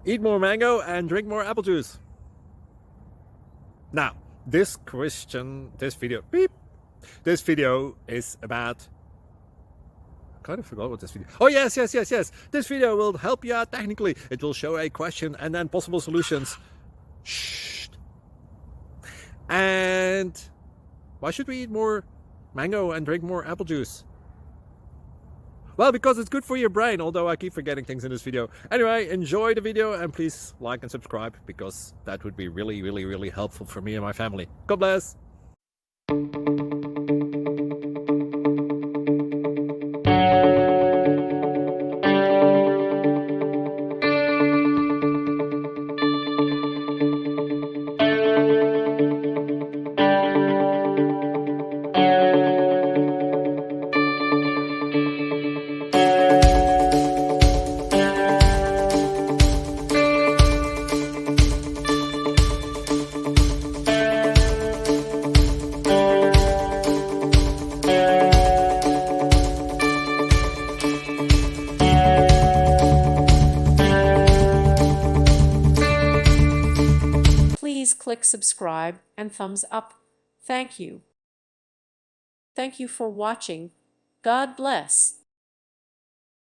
Eat more mango and drink more apple juice. Now, this video is about... I kind of forgot what this video... Oh, yes. This video will help you out technically. It will show a question and then possible solutions. Shh. And why should we eat more mango and drink more apple juice? Well, because it's good for your brain, although I keep forgetting things in this video. Anyway, enjoy the video and please like and subscribe, because that would be really helpful for me and my family. God bless! Please click subscribe and thumbs up. Thank you. Thank you for watching. God bless.